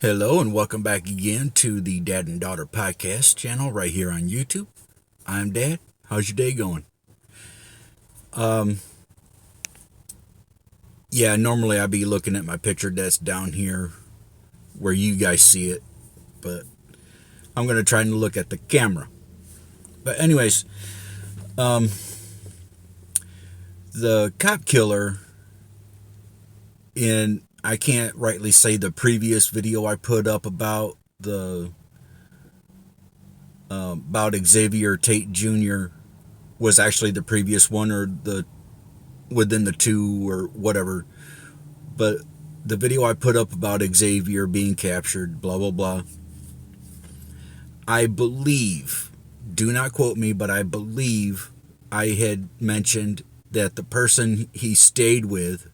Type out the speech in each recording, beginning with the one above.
Hello and welcome back again to the Dad and Daughter Podcast channel right here on YouTube. I'm Dad. How's your day going? Yeah, normally I'd be looking at my picture that's down here where you guys see it, but I'm going to try and look at the camera. But anyways, the cop killer in, I can't rightly say the previous video I put up about about Xavier Tate Jr. was actually the previous one, or the within the two or whatever. But the video I put up about Xavier being captured, blah blah blah, I believe, do not quote me, but I believe I had mentioned that the person he stayed with,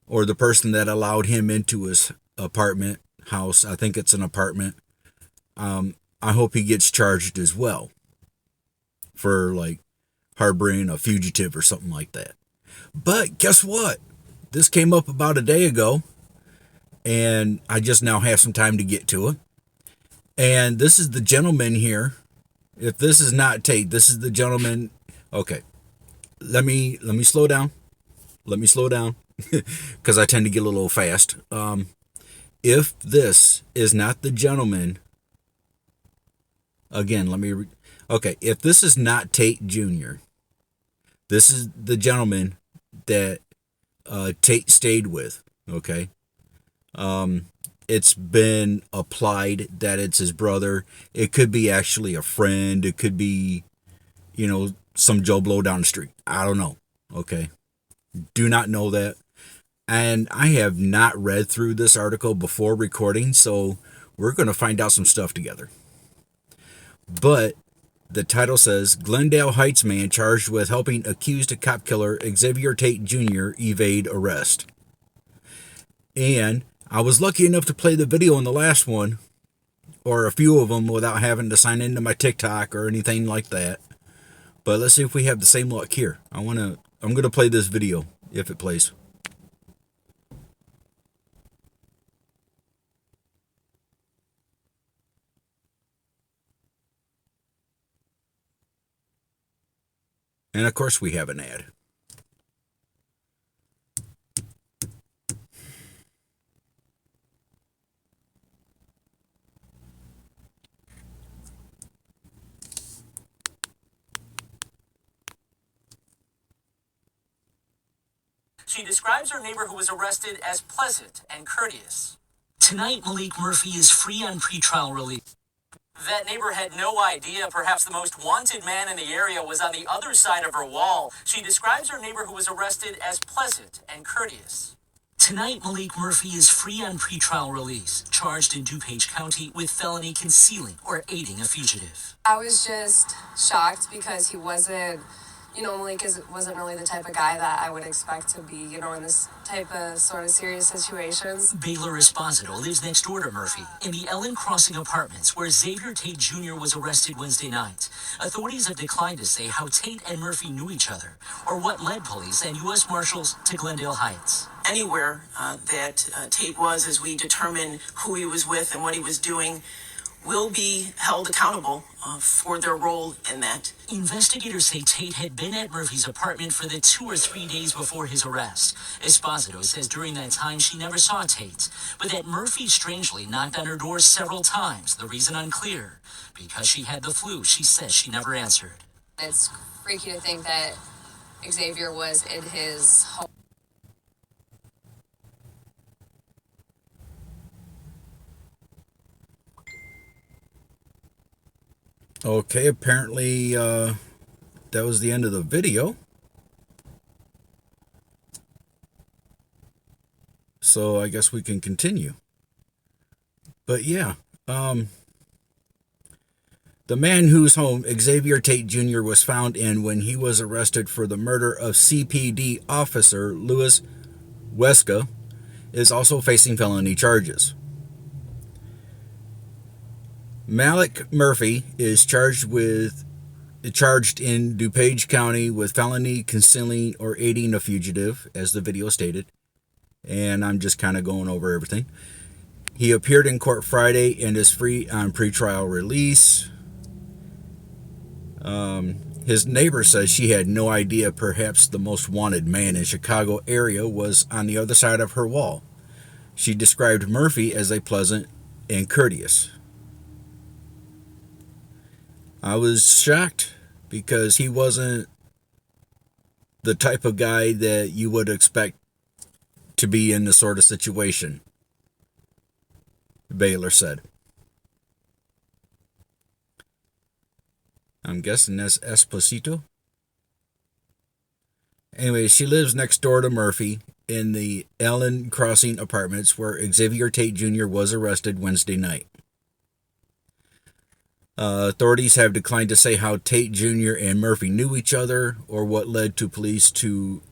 or the person that allowed him into his apartment house, I think it's an apartment, I hope he gets charged as well for like harboring a fugitive or something like that. But guess what? This came up about a day ago, and I just now have some time to get to it. And this is the gentleman here. If this is not Tate, this is the gentleman. Okay, let me slow down. Let me slow down because I tend to get a little fast. If this is not the gentleman, again, okay, if this is not Tate Jr., this is the gentleman that Tate stayed with. Okay. It's been applied that it's his brother. It could be actually a friend. It could be, some Joe Blow down the street. I don't know. Okay. Do not know that. And I have not read through this article before recording, so we're going to find out some stuff together. But the title says, Glendale Heights man charged with helping accused cop killer Xavier Tate Jr. evade arrest. And I was lucky enough to play the video in the last one, or a few of them, without having to sign into my TikTok or anything like that. But let's see if we have the same luck here. I'm going to play this video if it plays. And of course we have an ad. She describes her neighbor who was arrested as pleasant and courteous. Tonight, Malik Murphy is free on pretrial release. That neighbor had no idea perhaps the most wanted man in the area was on the other side of her wall. She describes her neighbor who was arrested as pleasant and courteous. Tonight, Malik Murphy is free on pretrial release, charged in DuPage County with felony concealing or aiding a fugitive. I was just shocked because he wasn't, Malik wasn't really the type of guy that I would expect to be, in this type of sort of serious situations. Baylor Esposito lives next door to Murphy in the Ellen Crossing Apartments, where Xavier Tate Jr. was arrested Wednesday night. Authorities have declined to say how Tate and Murphy knew each other or what led police and U.S. Marshals to Glendale Heights. Anywhere that Tate was, as we determine who he was with and what he was doing, will be held accountable for their role in that. Investigators say Tate had been at Murphy's apartment for the 2 or 3 days before his arrest. Esposito says during that time she never saw Tate, but that Murphy strangely knocked on her door several times, the reason unclear. Because she had the flu, she says she never answered. It's freaky to think that Xavier was in his home. Okay, apparently that was the end of the video. So I guess we can continue. But yeah, the man whose home Xavier Tate Jr. was found in when he was arrested for the murder of CPD officer Louis Weska is also facing felony charges. Malik Murphy is charged in DuPage County with felony concealing or aiding a fugitive, as the video stated, and I'm just kind of going over everything. He appeared in court Friday and is free on pretrial release. His neighbor says she had no idea perhaps the most wanted man in Chicago area was on the other side of her wall. She described Murphy as a pleasant and courteous. I was shocked because he wasn't the type of guy that you would expect to be in this sort of situation, Baylor said. I'm guessing that's Esposito. Anyway, she lives next door to Murphy in the Allen Crossing apartments where Xavier Tate Jr. was arrested Wednesday night. Authorities have declined to say how Tate Jr. and Murphy knew each other or what led to police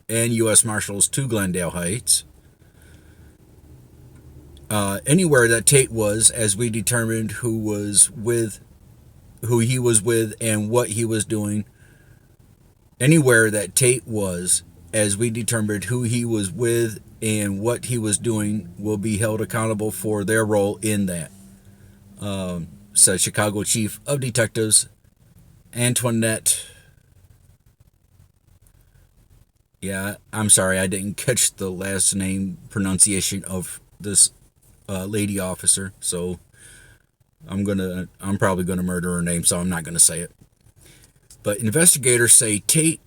and U.S. Marshals to Glendale Heights. Anywhere that Tate was, as we determined who he was with and what he was doing. Anywhere that Tate was, as we determined who he was with and what he was doing, will be held accountable for their role in that, said Chicago Chief of Detectives Antoinette. Yeah, I'm sorry, I didn't catch the last name pronunciation of this lady officer, so I'm probably gonna murder her name, so I'm not gonna say it. But investigators say Tate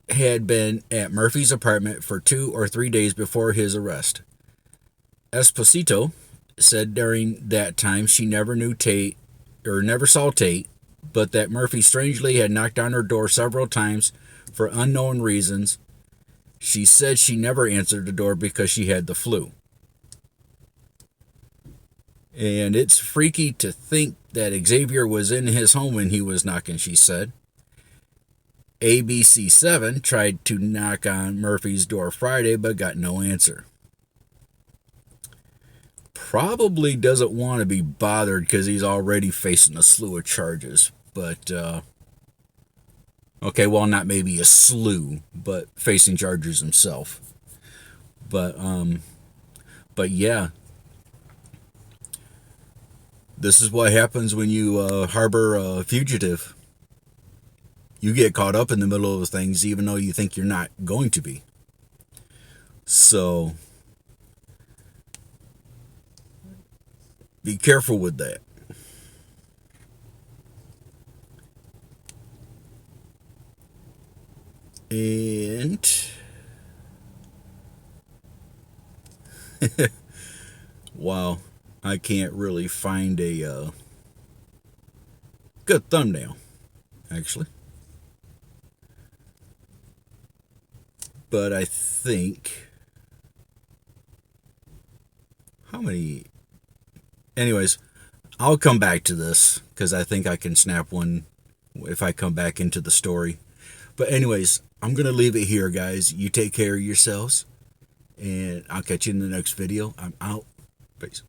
had been at Murphy's apartment for 2 or 3 days before his arrest. Esposito said during that time she never saw Tate, but that Murphy strangely had knocked on her door several times for unknown reasons. She said she never answered the door because she had the flu. And it's freaky to think that Xavier was in his home when he was knocking, she said. ABC7 tried to knock on Murphy's door Friday but got no answer. Probably doesn't want to be bothered because he's already facing a slew of charges. But, okay, well, not maybe a slew, but facing charges himself. But yeah. This is what happens when you harbor a fugitive. You get caught up in the middle of things even though you think you're not going to be. So, be careful with that. And wow, I can't really find a good thumbnail, actually. But I think anyways, I'll come back to this because I think I can snap one if I come back into the story. But anyways, I'm going to leave it here, guys. You take care of yourselves, and I'll catch you in the next video. I'm out. Peace.